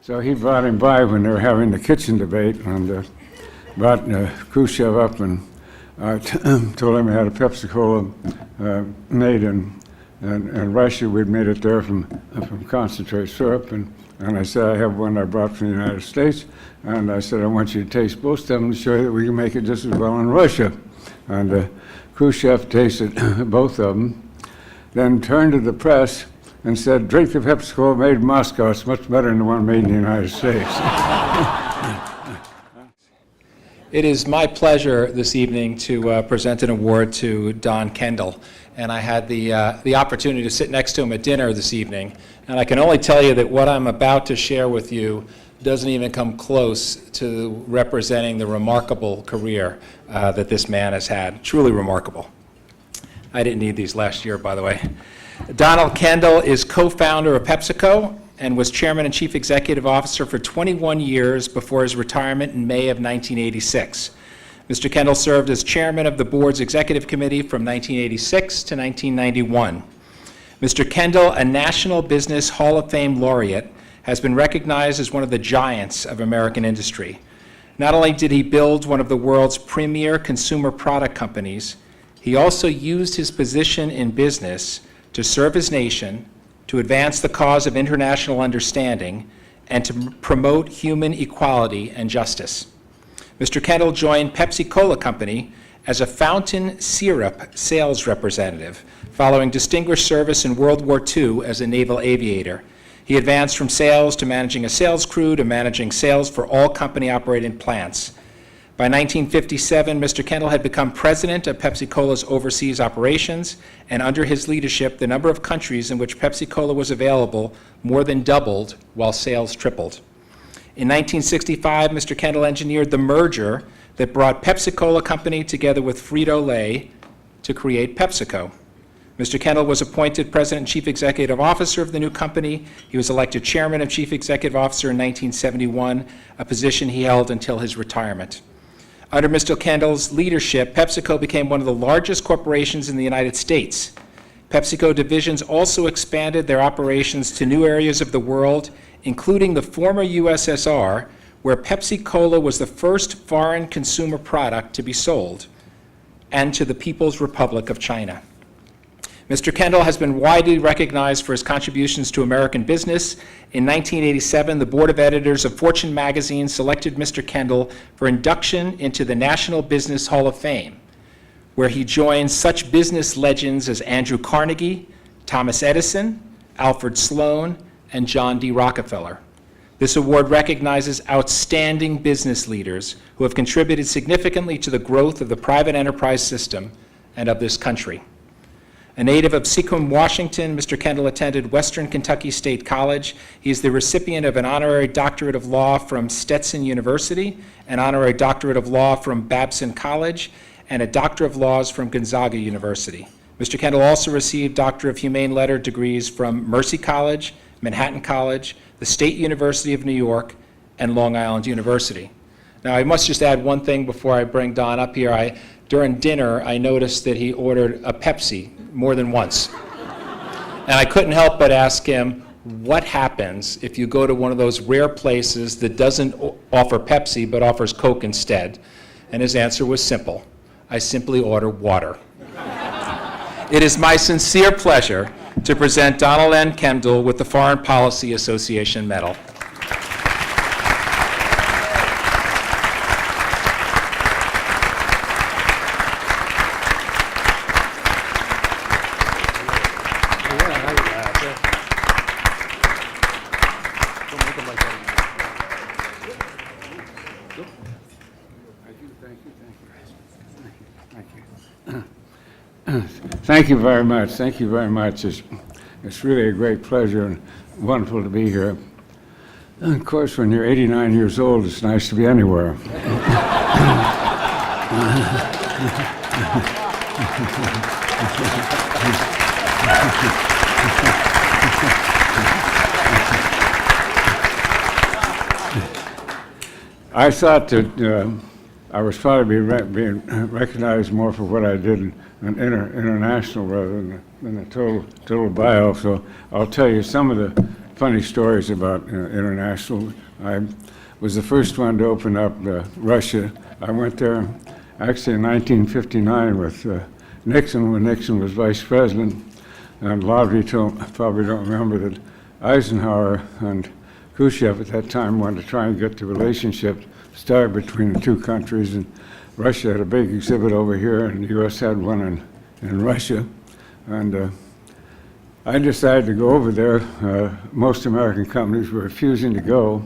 So he brought him by when they were having the kitchen debate, and brought Khrushchev up and told him he had a Pepsi Cola made in Russia. We'd made it there from concentrate syrup, and I said, I have one I brought from the United States, and I said, I want you to taste both of them to show you that we can make it just as well in Russia. And Khrushchev tasted both of them, then turned to the press and said, drink the Pepsi Cola made in Moscow. It's much better than the one made in the United States. It is my pleasure this evening to present an award to Don KENDALL. And I had the opportunity to sit next to him at dinner this evening. And I can only tell you that what I'm about to share with you doesn't even come close to representing the remarkable career that this man has had. Truly remarkable. I didn't need these last year, by the way. Donald KENDALL is co-founder of PepsiCo and was chairman and chief executive officer for 21 years before his retirement in May of 1986. Mr. KENDALL served as chairman of the board's executive committee from 1986 to 1991. Mr. KENDALL, a National Business Hall of Fame laureate, has been recognized as one of the giants of American industry. Not only did he build one of the world's premier consumer product companies, he also used his position in business to serve his nation, to advance the cause of international understanding, and to promote human equality and justice. Mr. KENDALL joined Pepsi Cola Company as a fountain syrup sales representative, following distinguished service in World War II as a naval aviator. He advanced from sales to managing a sales crew to managing sales for all company-operated plants. By 1957, Mr. KENDALL had become president of Pepsi Cola's overseas operations, and under his leadership, the number of countries in which Pepsi Cola was available more than doubled, while sales tripled. In 1965, Mr. KENDALL engineered the merger that brought Pepsi Cola Company together with Frito-Lay to create PepsiCo. Mr. KENDALL was appointed President and Chief Executive Officer of the new company. He was elected Chairman and Chief Executive Officer in 1971, a position he held until his retirement. Under Mr. KENDALL's leadership, PepsiCo became one of the largest corporations in the United States. PepsiCo divisions also expanded their operations to new areas of the world, including the former USSR, where Pepsi Cola was the first foreign consumer product to be sold, and to the People's Republic of China. Mr. KENDALL has been widely recognized for his contributions to American business. In 1987, the Board of Editors of Fortune magazine selected Mr. KENDALL for induction into the National Business Hall of Fame, where he joined such business legends as Andrew Carnegie, Thomas Edison, Alfred Sloan, and John D. Rockefeller. This award recognizes outstanding business leaders who have contributed significantly to the growth of the private enterprise system and of this country. A native of Sequim, Washington, Mr. KENDALL attended Western Kentucky State College. He is the recipient of an honorary doctorate of law from Stetson University, an honorary doctorate of law from Babson College, and a Doctor of Laws from Gonzaga University. Mr. KENDALL also received Doctor of Humane Letter degrees from Mercy College, Manhattan College, the State University of New York, and Long Island University. Now, I must just add one thing before I bring Don up here. During dinner, I noticed that he ordered a Pepsi more than once. And I couldn't help but ask him, what happens if you go to one of those rare places that doesn't offer Pepsi but offers Coke instead? And his answer was simple. I simply order water. It is my sincere pleasure to present Donald N. KENDALL with the Foreign Policy Association Medal. Thank you very much. Thank you very much. It's really a great pleasure and wonderful to be here. And of course, when you're 89 years old, it's nice to be anywhere. I thought that I was probably being recognized more for what I did in international rather than a total bio. So I'll tell you some of the funny stories about international. I was the first one to open up Russia. I went there actually in 1959 with Nixon, when Nixon was vice president. And a lot of you probably don't remember that Eisenhower and Khrushchev at that time wanted to try and get the relationship started between the two countries. And Russia had a big exhibit over here, and the U.S. had one in Russia. And I decided to go over there. Most American companies were refusing to go.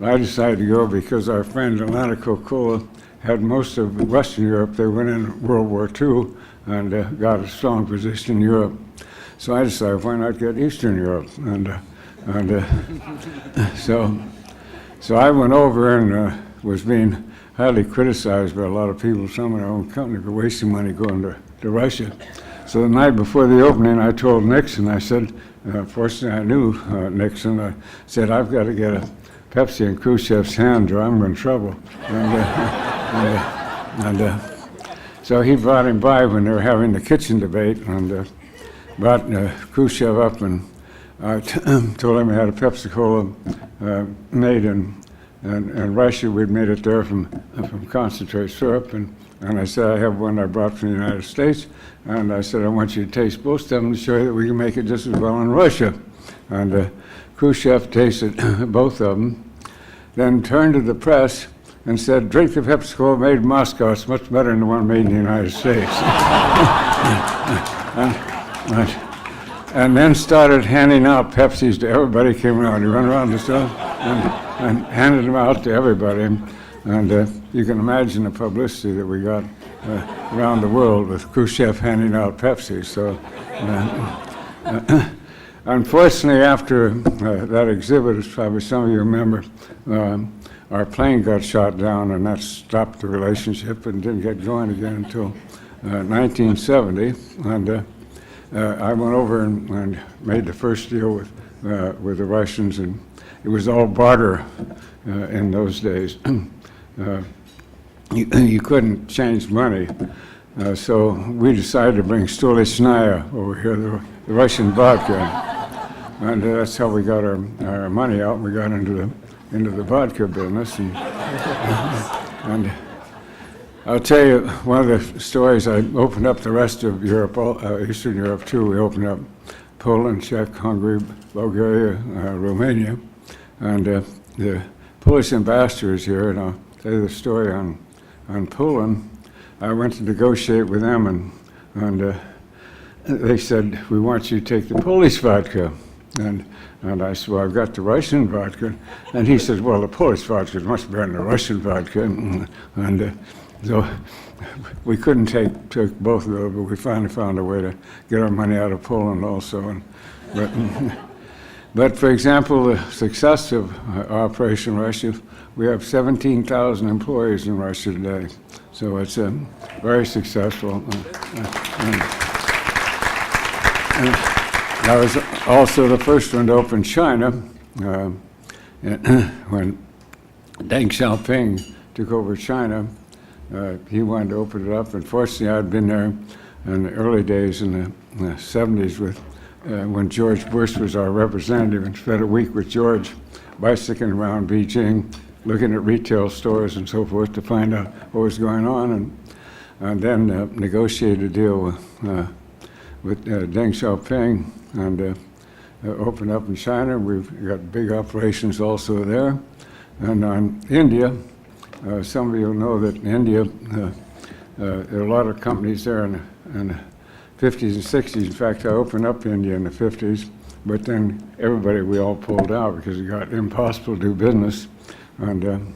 I decided to go because our friend Atlantic Coca-Cola had most of Western Europe. They went in World War II and got a strong position in Europe. So I decided, why not get Eastern Europe? So I went over and was being highly criticized by a lot of people, some in our own company, for wasting money going to Russia. So the night before the opening, I told Nixon, I said, fortunately I knew Nixon, I said, I've got to get a Pepsi in Khrushchev's hand or I'm in trouble. So he brought him by when they were having the kitchen debate and brought Khrushchev up and told him he had a Pepsi Cola made in Russia. We'd made it there from concentrate syrup. And I said, I have one I brought from the United States. And I said, I want you to taste both of them to show you that we can make it just as well in Russia. And Khrushchev tasted both of them, then turned to the press and said, drink the Pepsi Cola made in Moscow. It's much better than the one made in the United States. And then started handing out Pepsis to everybody. Came around, he ran around the stuff and handed them out to everybody. And you can imagine the publicity that we got around the world with Khrushchev handing out Pepsi. So, unfortunately, after that exhibit, as probably some of you remember, our plane got shot down, and that stopped the relationship and didn't get going again until 1970. And I went over and made the first deal with the Russians, and it was all barter in those days. You couldn't change money, so we decided to bring Stolichnaya over here, the Russian vodka, and that's how we got our money out. We got into the vodka business, and I'll tell you one of the stories. I opened up the rest of Europe, Eastern Europe too. We opened up Poland, Czech, Hungary, Bulgaria, Romania, and the Polish ambassador is here, and I'll tell you the story on Poland. I went to negotiate with them, and they said, we want you to take the Polish vodka. And I said, well, I've got the Russian vodka. And he said, well, the Polish vodka is much better than the Russian vodka. And so we couldn't take both of those, but we finally found a way to get our money out of Poland also. But for example, the success of Operation Russia, we have 17,000 employees in Russia today. So it's very successful. I was also the first one to open China when Deng Xiaoping took over China. He wanted to open it up. Unfortunately, I'd been there in the early days in the 70s when George Bush was our representative, and spent a week with George bicycling around Beijing, looking at retail stores and so forth to find out what was going on, and then negotiated a deal with Deng Xiaoping and opened up in China. We've got big operations also there. And on India, some of you know that in India, there are a lot of companies there in the 50s and 60s. In fact, I opened up India in the 50s, but then we all pulled out because it got impossible to do business. And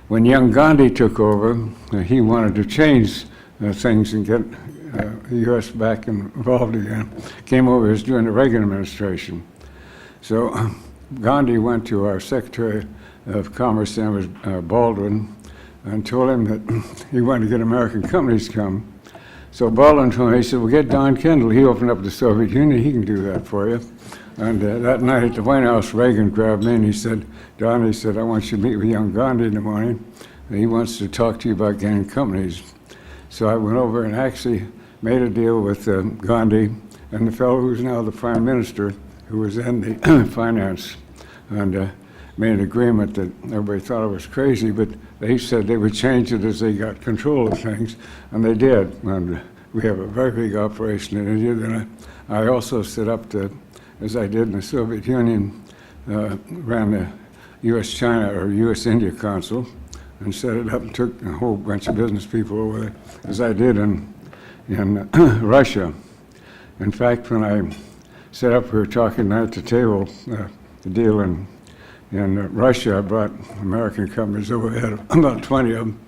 when young Gandhi took over, he wanted to change things and get the U.S. back involved again. Came over as during the Reagan administration. So Gandhi went to our Secretary of Commerce, then was Baldwin, and told him that he wanted to get American companies to come. So Baldwin told me, he said, well, get Don Kendall. He opened up the Soviet Union. He can do that for you. And that night at the White House, Reagan grabbed me and he said, Don, he said, I want you to meet with young Gandhi in the morning. And he wants to talk to you about getting companies. So I went over and actually made a deal with Gandhi and the fellow who's now the Prime Minister, who was in the finance, and made an agreement that everybody thought I was crazy, but they said they would change it as they got control of things, and they did. And we have a very big operation in India. Then I also set up as I did in the Soviet Union, ran the U.S.-China or U.S.-India Council, and set it up and took a whole bunch of business people over there, as I did in Russia. In fact, when I set up, we were talking at the table, the deal in Russia. I brought American companies over, had about 20 of them.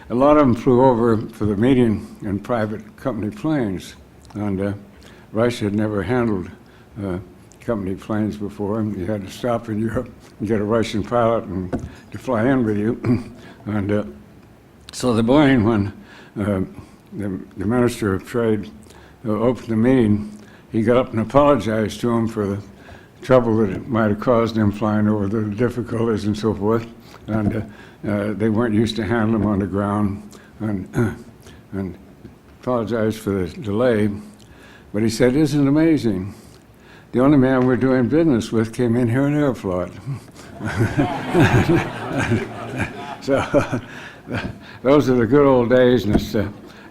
A lot of them flew over for the meeting in private company planes, and Russia had never handled company planes before, and you had to stop in Europe and get a Russian pilot to fly in with you. And so the morning when the Minister of Trade opened the meeting, he got up and apologized to him for the trouble that it might have caused him flying over, the difficulties and so forth. And they weren't used to handling them on the ground, and apologized for the delay. But he said, "Isn't it amazing? The only man we're doing business with came in here in Aeroflot." So those are the good old days, and it's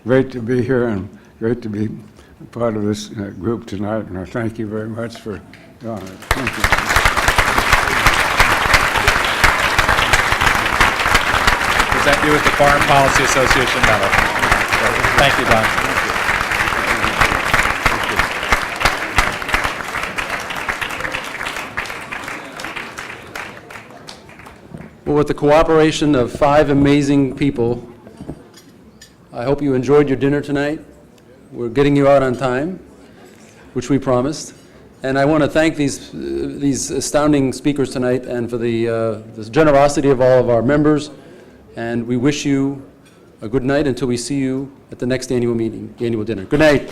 great to be here and great to be part of this group tonight. And I thank you very much for the honor. Thank you. Present you with the Foreign Policy Association Medal. Thank you, Don. Well, with the cooperation of 5 amazing people, I hope you enjoyed your dinner tonight. We're getting you out on time, which we promised. And I want to thank these astounding speakers tonight, and for the generosity of all of our members. And we wish you a good night until we see you at the next annual meeting, annual dinner. Good night.